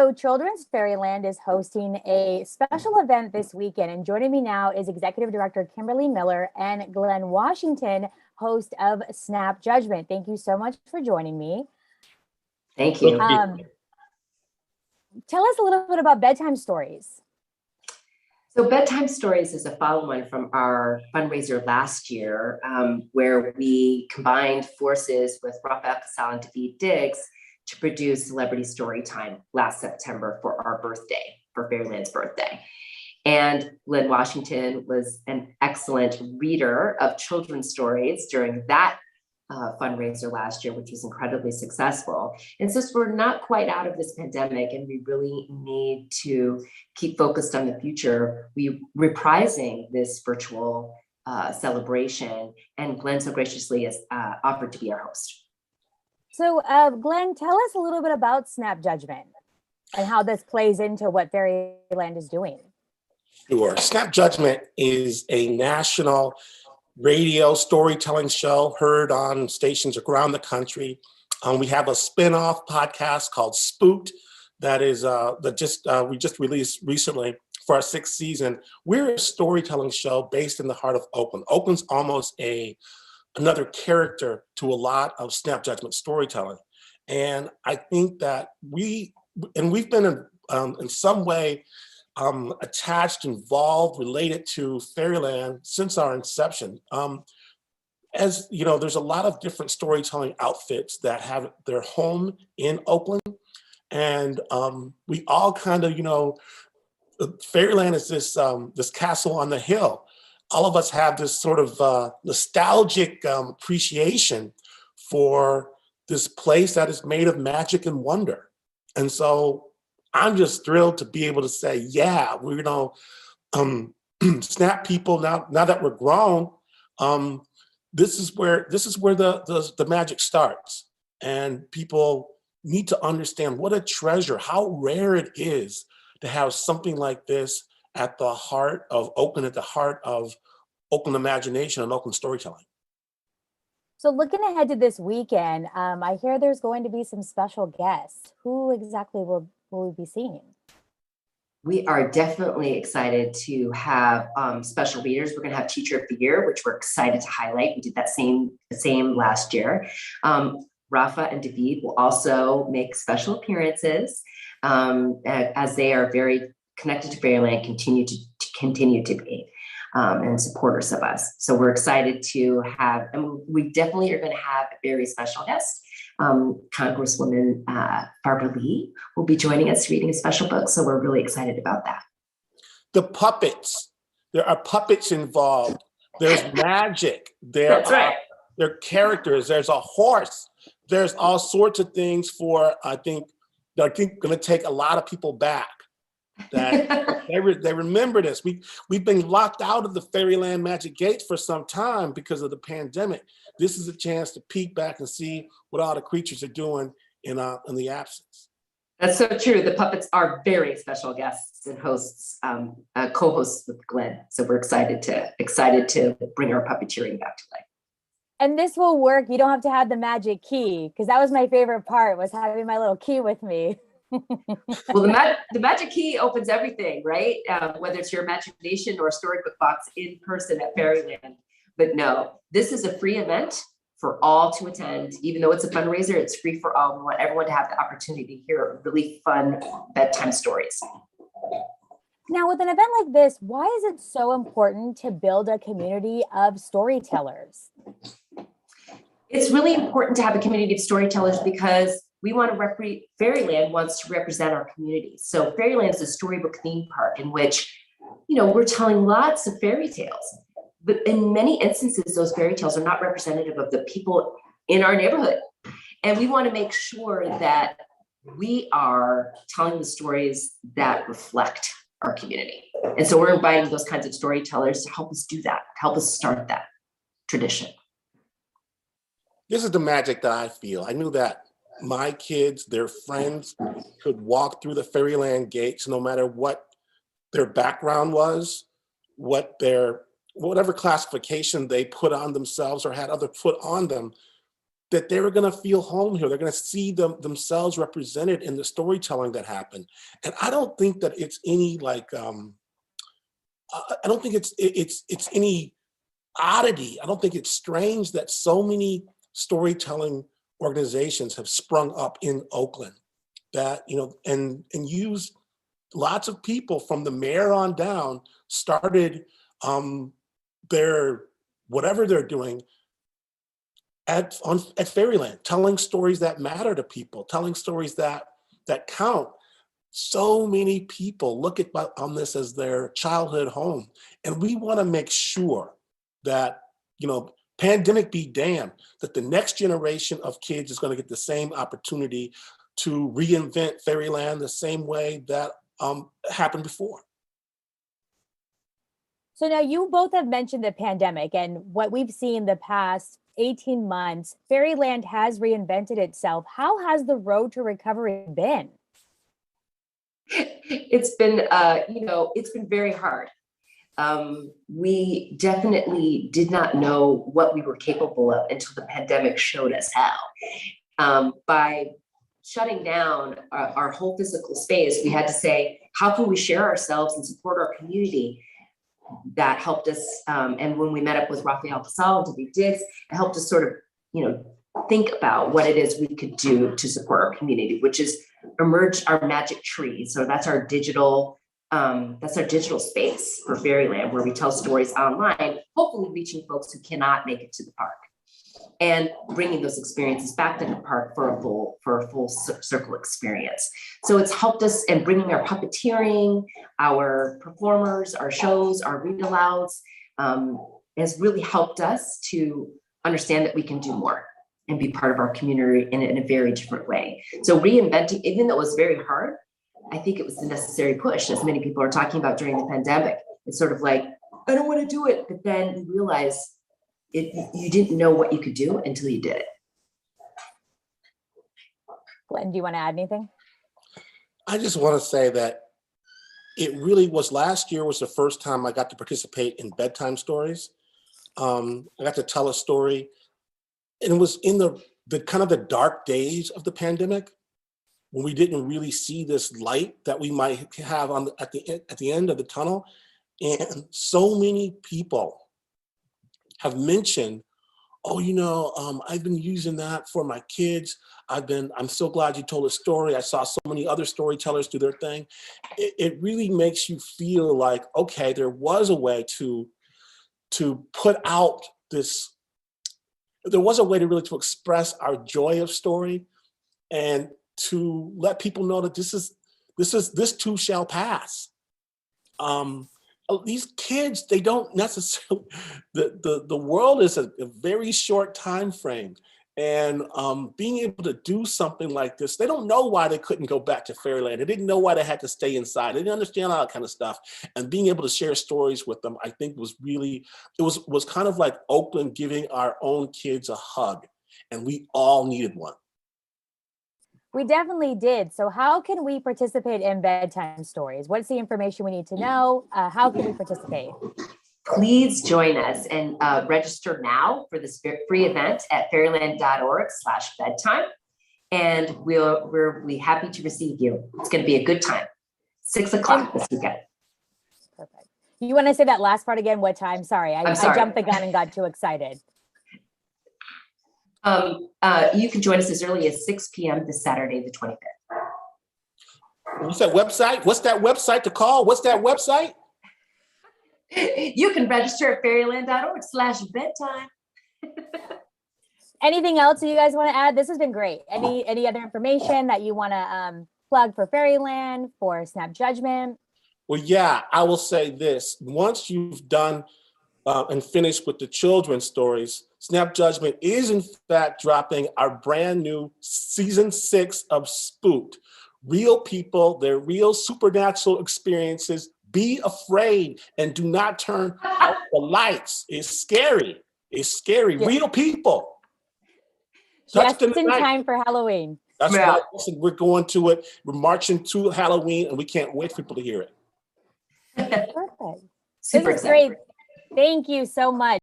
So Children's Fairyland is hosting a special event this weekend. And joining me now is Executive Director Kymberly Miller and Glynn Washington, host of Snap Judgment. Thank you so much for joining me. Thank you. Tell us a little bit about Bedtime Stories. So Bedtime Stories is a follow-on from our fundraiser last year, where we combined forces with Raphael Casal and David Diggs to produce Celebrity Storytime last September for our birthday, for Fairyland's birthday. And Glynn Washington was an excellent reader of children's stories during that fundraiser last year, which was incredibly successful. And since we're not quite out of this pandemic and we really need to keep focused on the future, we're reprising this virtual celebration, and Glynn so graciously has offered to be our host. So Glynn, tell us a little bit about Snap Judgment and how this plays into what Fairyland is doing. Sure. Snap Judgment is a national radio storytelling show heard on stations around the country. We have a spin-off podcast called Spooked that is we just released recently for our 6th season. We're a storytelling show based in the heart of Oakland. Oakland's almost another character to a lot of Snap Judgment storytelling. And I think that we've been in some way attached, involved, related to Fairyland since our inception. As you know, there's a lot of different storytelling outfits that have their home in Oakland. And we all kind of, Fairyland is this castle on the hill. All of us have this sort of nostalgic appreciation for this place that is made of magic and wonder. And so I'm just thrilled to be able to say, yeah, we're Snap people now that we're grown. This is where the magic starts, and people need to understand what a treasure, how rare it is to have something like this at the heart of Oakland, at the heart of Oakland imagination and Oakland storytelling. So looking ahead to this weekend, I hear there's going to be some special guests. Who exactly will we be seeing? We are definitely excited to have special readers. We're going to have Teacher of the Year, which we're excited to highlight. We did that same last year. Rafa and David will also make special appearances as they are very connected to Fairyland, continue to be and supporters of us. So we're excited to have, and we definitely are going to have a very special guest. Congresswoman Barbara Lee will be joining us reading a special book. So we're really excited about that. The puppets, there are puppets involved. There's magic. There are characters. There's a horse. There's all sorts of things I think going to take a lot of people back. That they remember this. We've been locked out of the Fairyland Magic Gates for some time because of the pandemic. This is a chance to peek back and see what all the creatures are doing in the absence. That's so true. The puppets are very special guests and hosts, co-hosts with Glynn. So we're excited to bring our puppeteering back to life. And this will work. You don't have to have the magic key, because that was my favorite part, was having my little key with me. Well, the magic key opens everything, right? Whether it's your imagination or a storybook box in person at Fairyland. But no, this is a free event for all to attend. Even though it's a fundraiser, it's free for all. We want everyone to have the opportunity to hear really fun bedtime stories. Now, with an event like this, why is it so important to build a community of storytellers? It's really important to have a community of storytellers because we want to Fairyland wants to represent our community. So Fairyland is a storybook theme park in which, we're telling lots of fairy tales, but in many instances, those fairy tales are not representative of the people in our neighborhood. And we want to make sure that we are telling the stories that reflect our community. And so we're inviting those kinds of storytellers to help us do that, help us start that tradition. This is the magic that I feel. I knew that my kids, their friends, could walk through the Fairyland gates no matter what their background was, whatever classification they put on themselves or had other put on them. that they were going to feel home here. They're going to see themselves represented in the storytelling that happened. And I don't think that it's any like, I don't think it's any oddity. I don't think it's strange that so many storytelling organizations have sprung up in Oakland that, and use lots of people from the mayor on down started their, whatever they're doing at Fairyland, telling stories that matter to people, telling stories that count. So many people look on this as their childhood home. And we want to make sure that, pandemic be damned, that the next generation of kids is going to get the same opportunity to reinvent Fairyland the same way that happened before. So now you both have mentioned the pandemic and what we've seen the past 18 months. Fairyland has reinvented itself. How has the road to recovery been? It's been, it's been very hard. We definitely did not know what we were capable of until the pandemic showed us how. By shutting down our whole physical space, we had to say, how can we share ourselves and support our community? That helped us. And when we met up with Raphael Casal and David Diggs, it helped us sort of, think about what it is we could do to support our community, which is emerge our magic tree. So that's our digital space for Fairyland, where we tell stories online, hopefully reaching folks who cannot make it to the park, and bringing those experiences back to the park for a full circle experience. So it's helped us in bringing our puppeteering, our performers, our shows, our read-alouds, has really helped us to understand that we can do more and be part of our community in a very different way. So reinventing, even though it was very hard, I think it was the necessary push, as many people are talking about during the pandemic. It's sort of like, I don't want to do it, but then you realize you didn't know what you could do until you did it. Glynn, do you want to add anything? I just want to say that it really was, last year was the first time I got to participate in Bedtime Stories. I got to tell a story, and it was in the kind of the dark days of the pandemic, when we didn't really see this light that we might have at the end of the tunnel. And so many people have mentioned, I've been using that for my kids. I'm so glad you told a story. I saw so many other storytellers do their thing. It really makes you feel like, okay, there was a way to put out this, there was a way to really to express our joy of story, and to let people know that this too shall pass. These kids, they don't necessarily, the world is a very short time frame. And being able to do something like this, they don't know why they couldn't go back to Fairyland. They didn't know why they had to stay inside. They didn't understand all that kind of stuff. And being able to share stories with them, I think was really, it was kind of like Oakland giving our own kids a hug. And we all needed one. We definitely did. So how can we participate in Bedtime Stories? What's the information we need to know? How can we participate? Please join us and register now for this free event at fairyland.org/bedtime. And we'll be happy to receive you. It's going to be a good time. 6 o'clock this weekend. Perfect. You want to say that last part again? What time? Sorry, I jumped the gun and got too excited. You can join us as early as 6 p.m. this Saturday, the 25th. What's that website? What's that website to call? What's that website? You can register at fairyland.org/bedtime. Anything else that you guys want to add? This has been great. Any other information that you want to plug for Fairyland, for Snap Judgment? Well, yeah, I will say this. Once you've done and finished with the children's stories, Snap Judgment is in fact dropping our brand new season 6 of Spooked. Real people, their real supernatural experiences. Be afraid and do not turn out the lights. It's scary. It's scary. Yeah. Real people. Just in time for Halloween. That's right. Listen, we're going to it. We're marching to Halloween, and we can't wait for people to hear it. Perfect. Super this is great. Thank you so much.